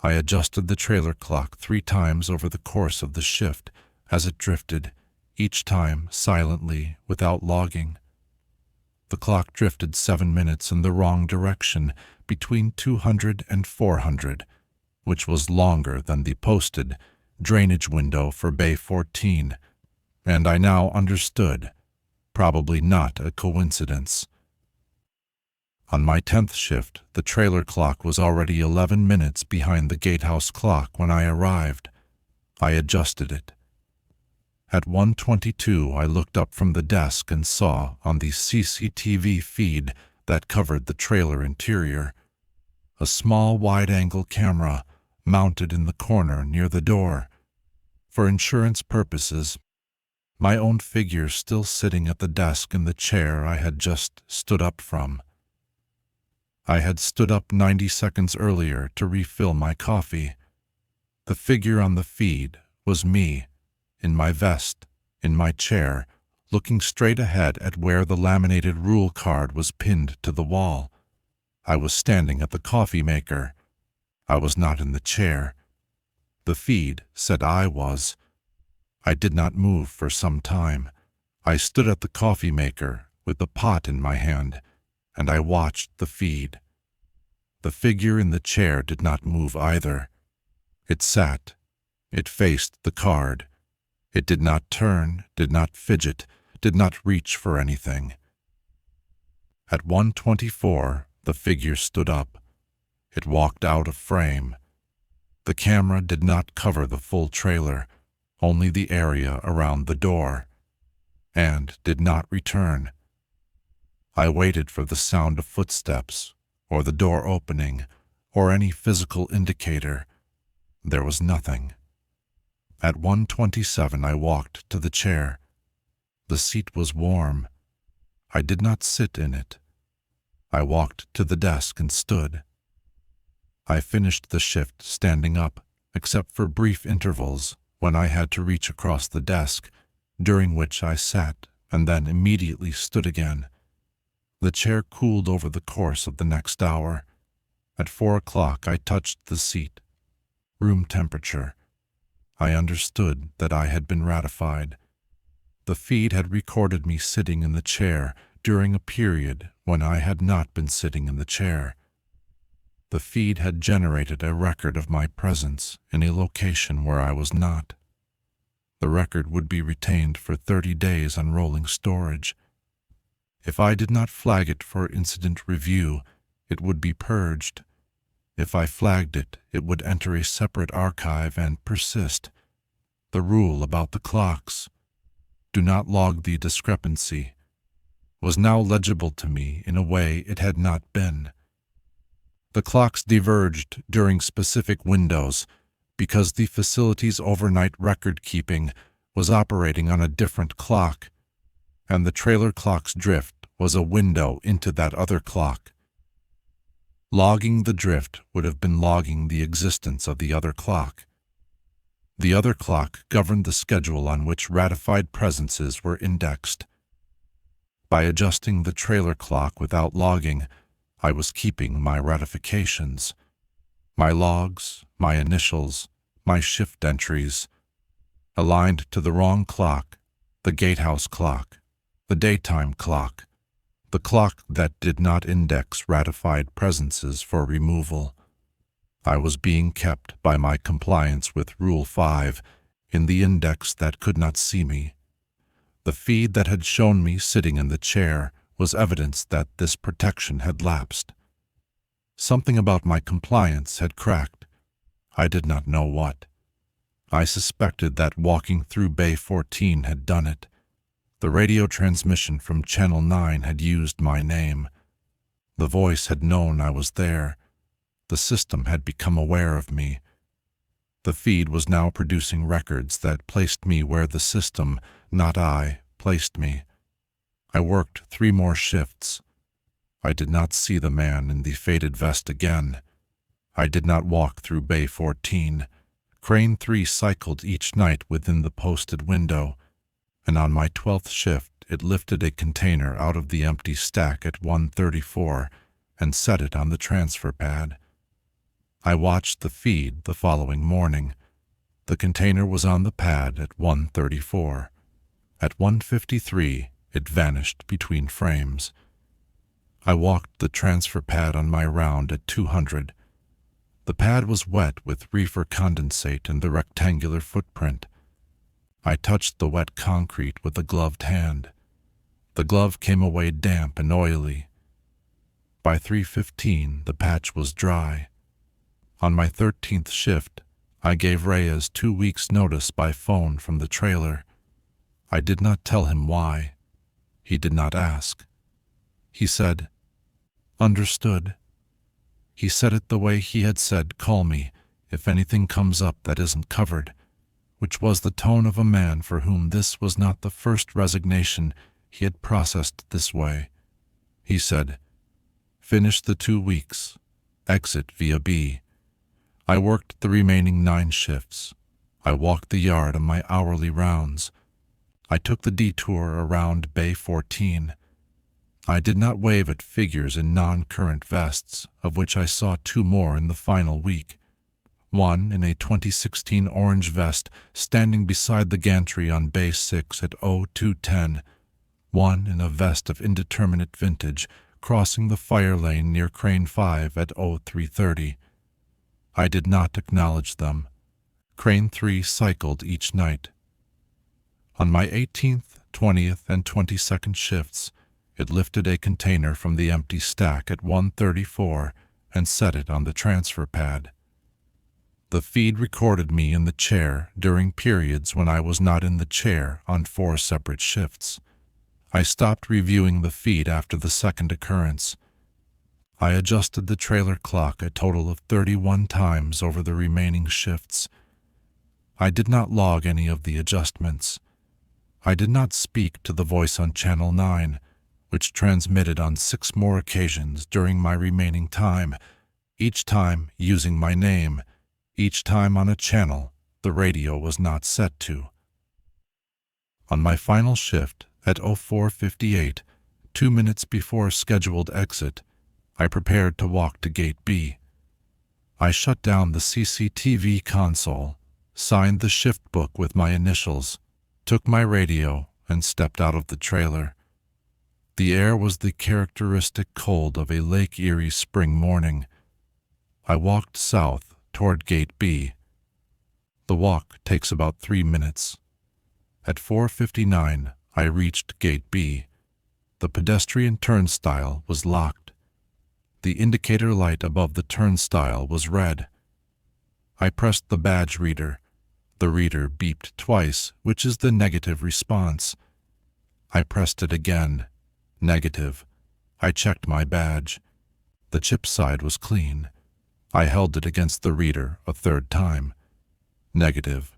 I adjusted the trailer clock 3 times over the course of the shift as it drifted, each time silently, without logging. The clock drifted 7 minutes in the wrong direction between 200 and 400, which was longer than the posted drainage window for Bay 14, and I now understood, probably not a coincidence. On my 10th shift, the trailer clock was already 11 minutes behind the gatehouse clock when I arrived. I adjusted it. At 1:22, I looked up from the desk and saw, on the CCTV feed that covered the trailer interior, a small wide-angle camera mounted in the corner near the door. For insurance purposes, my own figure still sitting at the desk in the chair I had just stood up from. I had stood up 90 seconds earlier to refill my coffee. The figure on the feed was me, in my vest, in my chair, looking straight ahead at where the laminated rule card was pinned to the wall. I was standing at the coffee maker. I was not in the chair. The feed said I was. I did not move for some time. I stood at the coffee maker with the pot in my hand, and I watched the feed. The figure in the chair did not move either. It sat. It faced the card. It did not turn, did not fidget, did not reach for anything. At 1:24, the figure stood up. It walked out of frame. The camera did not cover the full trailer, only the area around the door, and did not return. I waited for the sound of footsteps, or the door opening, or any physical indicator. There was nothing. At 1:27, I walked to the chair. The seat was warm. I did not sit in it. I walked to the desk and stood. I finished the shift standing up, except for brief intervals when I had to reach across the desk, during which I sat and then immediately stood again. The chair cooled over the course of the next hour. At 4 o'clock I touched the seat. Room temperature. I understood that I had been ratified. The feed had recorded me sitting in the chair during a period when I had not been sitting in the chair. The feed had generated a record of my presence in a location where I was not. The record would be retained for 30 days on rolling storage. If I did not flag it for incident review, it would be purged. If I flagged it, it would enter a separate archive and persist. The rule about the clocks, do not log the discrepancy, was now legible to me in a way it had not been. The clocks diverged during specific windows because the facility's overnight record-keeping was operating on a different clock, and the trailer clock's drift was a window into that other clock. Logging the drift would have been logging the existence of the other clock. The other clock governed the schedule on which ratified presences were indexed. By adjusting the trailer clock without logging, I was keeping my ratifications, my logs, my initials, my shift entries, aligned to the wrong clock, the gatehouse clock, the daytime clock, the clock that did not index ratified presences for removal. I was being kept by my compliance with Rule 5 in the index that could not see me. The feed that had shown me sitting in the chair was evidence that this protection had lapsed. Something about my compliance had cracked. I did not know what. I suspected that walking through Bay 14 had done it. The radio transmission from Channel 9 had used my name. The voice had known I was there. The system had become aware of me. The feed was now producing records that placed me where the system, not I, placed me. I worked 3 more shifts. I did not see the man in the faded vest again. I did not walk through Bay 14. Crane 3 cycled each night within the posted window, and on my 12th shift it lifted a container out of the empty stack at 1:34 and set it on the transfer pad. I watched the feed the following morning. The container was on the pad at 1:34. At 1:53, it vanished between frames. I walked the transfer pad on my round at 200. The pad was wet with reefer condensate in the rectangular footprint. I touched the wet concrete with a gloved hand. The glove came away damp and oily. By 3:15, the patch was dry. On my 13th shift, I gave Reyes 2 weeks' notice by phone from the trailer. I did not tell him why. He did not ask. He said, "Understood." He said it the way he had said, "Call me if anything comes up that isn't covered," which was the tone of a man for whom this was not the first resignation he had processed this way. He said, "Finish the 2 weeks. Exit via B." I worked the remaining 9 shifts. I walked the yard on my hourly rounds. I took the detour around Bay 14. I did not wave at figures in non-current vests, of which I saw 2 more in the final week. One in a 2016 orange vest standing beside the gantry on Bay 6 at 0210. One in a vest of indeterminate vintage crossing the fire lane near Crane 5 at 0330. I did not acknowledge them. Crane 3 cycled each night. On my 18th, 20th, and 22nd shifts, it lifted a container from the empty stack at 1:34 and set it on the transfer pad. The feed recorded me in the chair during periods when I was not in the chair on 4 separate shifts. I stopped reviewing the feed after the second occurrence. I adjusted the trailer clock a total of 31 times over the remaining shifts. I did not log any of the adjustments. I did not speak to the voice on Channel 9, which transmitted on 6 more occasions during my remaining time, each time using my name, each time on a channel, the radio was not set to. On my final shift at 04:58, 2 minutes before scheduled exit, I prepared to walk to Gate B. I shut down the CCTV console, signed the shift book with my initials, took my radio, and stepped out of the trailer. The air was the characteristic cold of a Lake Erie spring morning. I walked south toward Gate B. The walk takes about 3 minutes. At 4:59, I reached Gate B. The pedestrian turnstile was locked. The indicator light above the turnstile was red. I pressed the badge reader. The reader beeped twice, which is the negative response. I pressed it again. Negative. I checked my badge. The chip side was clean. I held it against the reader a third time. Negative.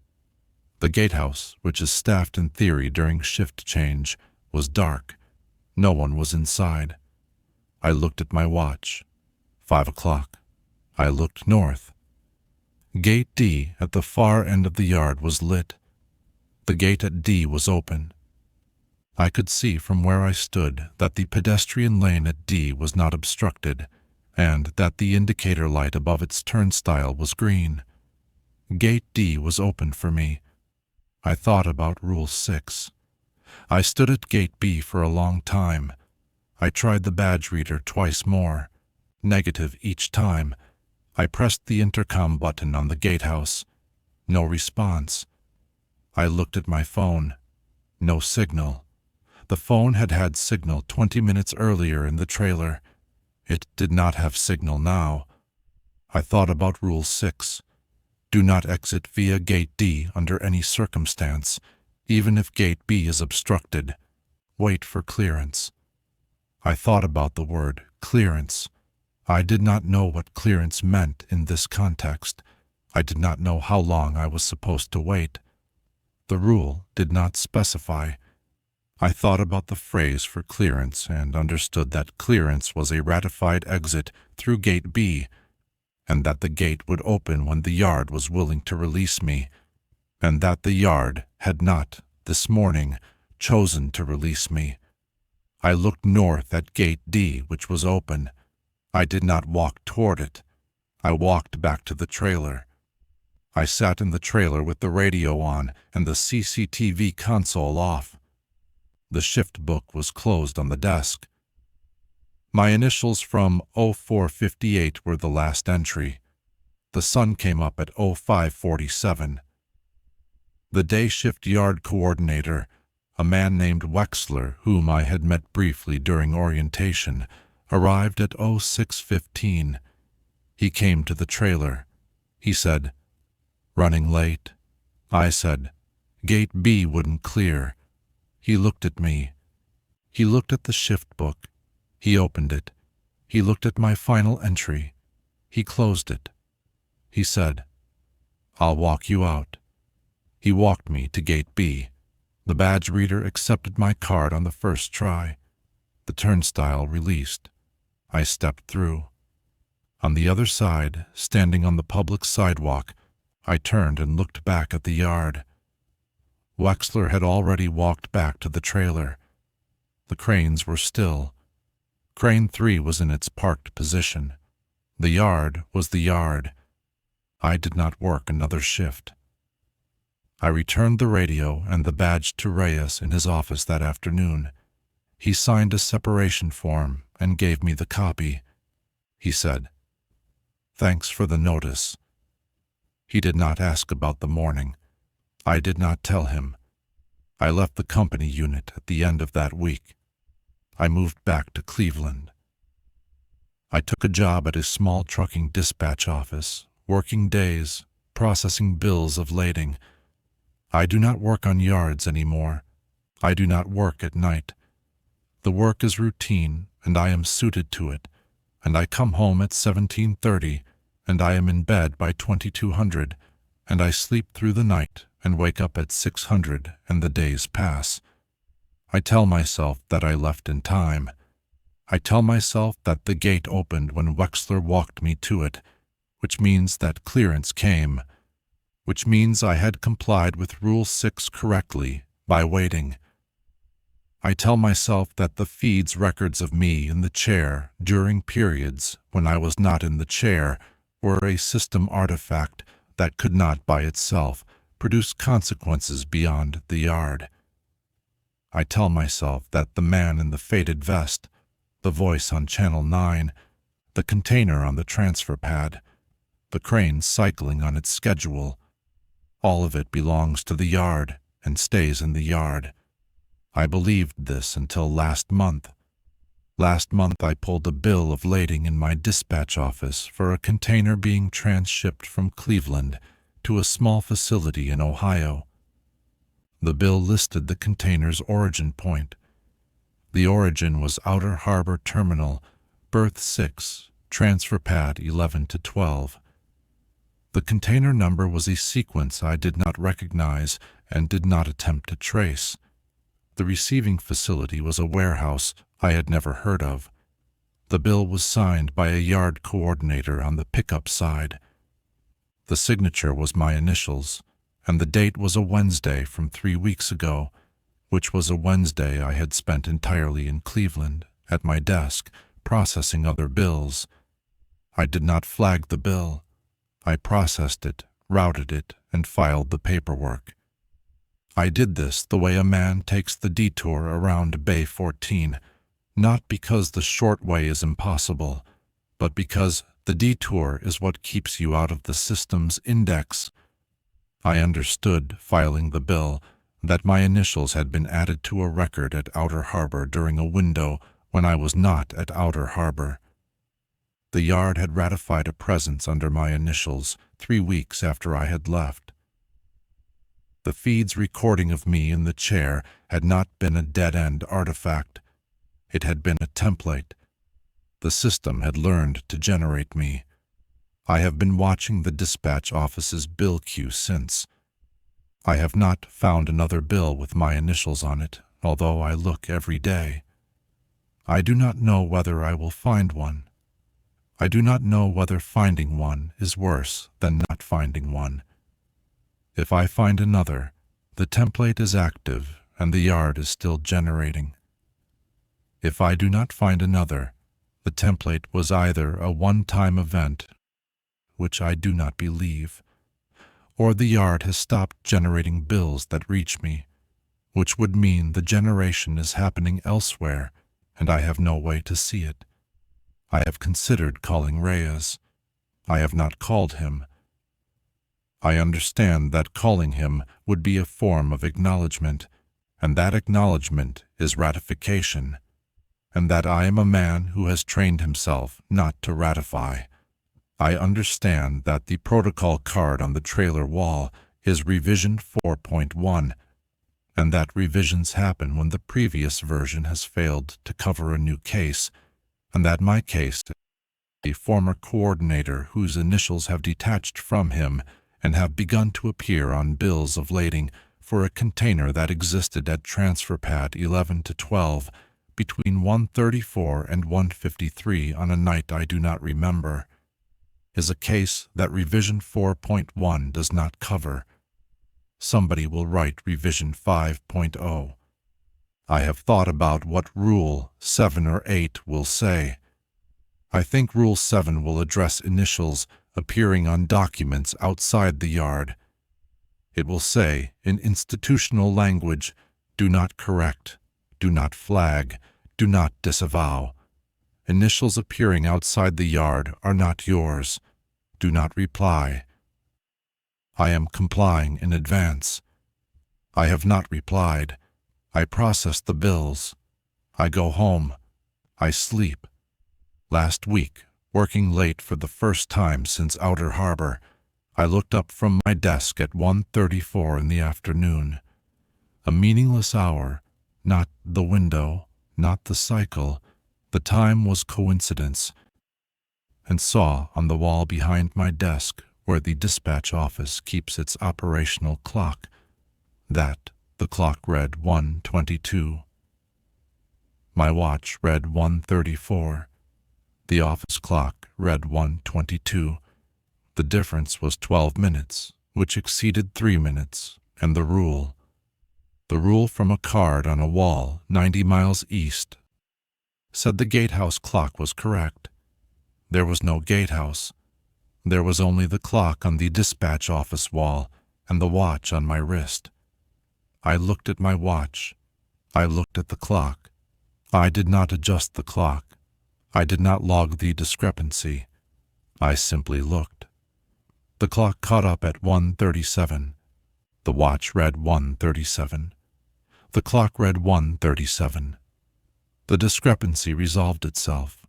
The gatehouse, which is staffed in theory during shift change, was dark. No one was inside. I looked at my watch. 5 o'clock. I looked north. Gate D at the far end of the yard was lit. The gate at D was open. I could see from where I stood that the pedestrian lane at D was not obstructed, and that the indicator light above its turnstile was green. Gate D was open for me. I thought about Rule 6. I stood at Gate B for a long time. I tried the badge reader twice more. Negative each time. I pressed the intercom button on the gatehouse. No response. I looked at my phone. No signal. The phone had had signal 20 minutes earlier in the trailer. It did not have signal now. I thought about Rule 6. Do not exit via Gate D under any circumstance, even if Gate B is obstructed. Wait for clearance. I thought about the word clearance. I did not know what clearance meant in this context. I did not know how long I was supposed to wait. The rule did not specify. I thought about the phrase for clearance and understood that clearance was a ratified exit through Gate B, and that the gate would open when the yard was willing to release me, and that the yard had not, this morning, chosen to release me. I looked north at Gate D, which was open. I did not walk toward it. I walked back to the trailer. I sat in the trailer with the radio on and the CCTV console off. The shift book was closed on the desk. My initials from 04:58 were the last entry. The sun came up at 05:47. The day shift yard coordinator, a man named Wexler, whom I had met briefly during orientation, arrived at 06:15. He came to the trailer. He said, "Running late?" I said, "Gate B wouldn't clear." He looked at me. He looked at the shift book. He opened it. He looked at my final entry. He closed it. He said, "I'll walk you out." He walked me to Gate B. The badge reader accepted my card on the first try. The turnstile released. I stepped through. On the other side, standing on the public sidewalk, I turned and looked back at the yard. Wexler had already walked back to the trailer. The cranes were still. Crane 3 was in its parked position. The yard was the yard. I did not work another shift. I returned the radio and the badge to Reyes in his office that afternoon. He signed a separation form and gave me the copy. He said, "Thanks for the notice." He did not ask about the morning. I did not tell him. I left the company unit at the end of that week. I moved back to Cleveland. I took a job at a small trucking dispatch office, working days, processing bills of lading. I do not work on yards anymore. I do not work at night. The work is routine, and I am suited to it, and I come home at 17:30, and I am in bed by 2200, and I sleep through the night and wake up at 600, and the days pass. I tell myself that I left in time. I tell myself that the gate opened when Wexler walked me to it, which means that clearance came, which means I had complied with Rule 6 correctly by waiting. I tell myself that the feed's records of me in the chair during periods when I was not in the chair were a system artifact that could not by itself produce consequences beyond the yard. I tell myself that the man in the faded vest, the voice on Channel 9, the container on the transfer pad, the crane cycling on its schedule, all of it belongs to the yard and stays in the yard. I believed this until last month. Last month I pulled a bill of lading in my dispatch office for a container being transshipped from Cleveland to a small facility in Ohio. The bill listed the container's origin point. The origin was Outer Harbor Terminal, berth 6, transfer pad 11 to 12. The container number was a sequence I did not recognize and did not attempt to trace. The receiving facility was a warehouse I had never heard of. The bill was signed by a yard coordinator on the pickup side. The signature was my initials, and the date was a Wednesday from 3 weeks ago, which was a Wednesday I had spent entirely in Cleveland, at my desk, processing other bills. I did not flag the bill. I processed it, routed it, and filed the paperwork. I did this the way a man takes the detour around Bay 14, not because the short way is impossible, but because the detour is what keeps you out of the system's index. I understood, filing the bill, that my initials had been added to a record at Outer Harbor during a window when I was not at Outer Harbor. The yard had ratified a presence under my initials 3 weeks after I had left. The feed's recording of me in the chair had not been a dead-end artifact. It had been a template. The system had learned to generate me. I have been watching the dispatch office's bill queue since. I have not found another bill with my initials on it, although I look every day. I do not know whether I will find one. I do not know whether finding one is worse than not finding one. If I find another, the template is active and the yard is still generating. If I do not find another, the template was either a one-time event, which I do not believe, or the yard has stopped generating bills that reach me, which would mean the generation is happening elsewhere and I have no way to see it. I have considered calling Reyes. I have not called him. I understand that calling him would be a form of acknowledgement, and that acknowledgement is ratification, and that I am a man who has trained himself not to ratify. I understand that the protocol card on the trailer wall is revision 4.1, and that revisions happen when the previous version has failed to cover a new case, and that my case, a former coordinator whose initials have detached from him and have begun to appear on bills of lading for a container that existed at transfer pad 11 to 12 between 1:34 and 1:53 on a night I do not remember, is a case that revision 4.1 does not cover. Somebody will write revision 5.0. I have thought about what Rule 7 or 8 will say. I think Rule 7 will address initials appearing on documents outside the yard. It will say, in institutional language, do not correct, do not flag, do not disavow. Initials appearing outside the yard are not yours. Do not reply. I am complying in advance. I have not replied. I process the bills. I go home. I sleep. Last week, working late for the first time since Outer Harbor, I looked up from my desk at 1:34 in the afternoon. A meaningless hour, not the window, not the cycle. The time was coincidence, and saw on the wall behind my desk, where the dispatch office keeps its operational clock, that the clock read 1:22. My watch read 1:34. The office clock read 1:22. The difference was 12 minutes, which exceeded 3 minutes, and the rule. The rule from a card on a wall 90 miles east said the gatehouse clock was correct. There was no gatehouse. There was only the clock on the dispatch office wall and the watch on my wrist. I looked at my watch. I looked at the clock. I did not adjust the clock. I did not log the discrepancy. I simply looked. The clock caught up at 1:37. The watch read 1:37. The clock read 1:37. The discrepancy resolved itself.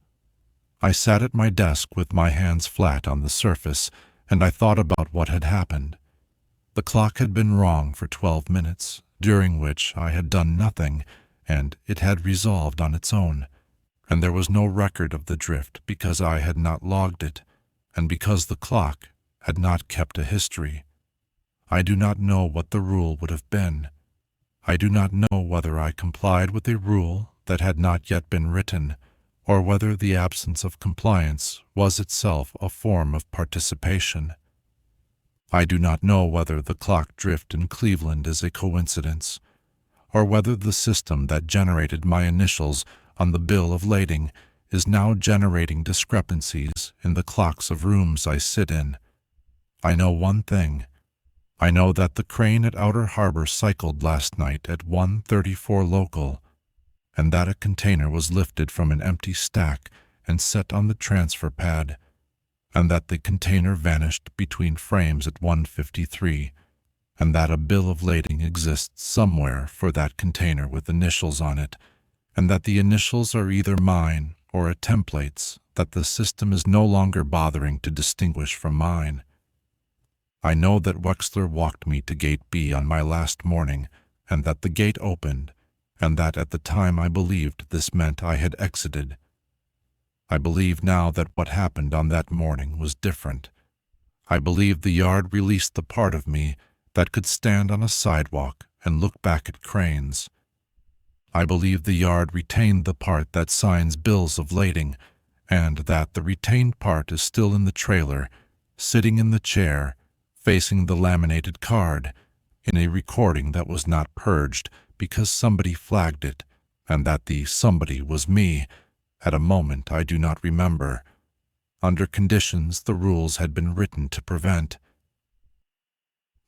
I sat at my desk with my hands flat on the surface, and I thought about what had happened. The clock had been wrong for 12 minutes, during which I had done nothing, and it had resolved on its own. And there was no record of the drift because I had not logged it, and because the clock had not kept a history. I do not know what the rule would have been. I do not know whether I complied with a rule that had not yet been written, or whether the absence of compliance was itself a form of participation. I do not know whether the clock drift in Cleveland is a coincidence, or whether the system that generated my initials on the bill of lading is now generating discrepancies in the clocks of rooms I sit in. I know one thing. I know that the crane at Outer Harbor cycled last night at 1:34 local, and that a container was lifted from an empty stack and set on the transfer pad, and that the container vanished between frames at 1:53, and that a bill of lading exists somewhere for that container with initials on it, and that the initials are either mine or a template's that the system is no longer bothering to distinguish from mine. I know that Wexler walked me to Gate B on my last morning, and that the gate opened, and that at the time I believed this meant I had exited. I believe now that what happened on that morning was different. I believe the yard released the part of me that could stand on a sidewalk and look back at cranes. I believe the yard retained the part that signs bills of lading, and that the retained part is still in the trailer, sitting in the chair, facing the laminated card, in a recording that was not purged because somebody flagged it, and that the somebody was me, at a moment I do not remember, under conditions the rules had been written to prevent.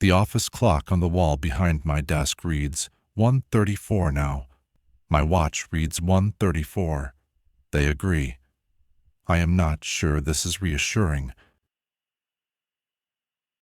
The office clock on the wall behind my desk reads 1:34 now. My watch reads 1:34. They agree. I am not sure this is reassuring.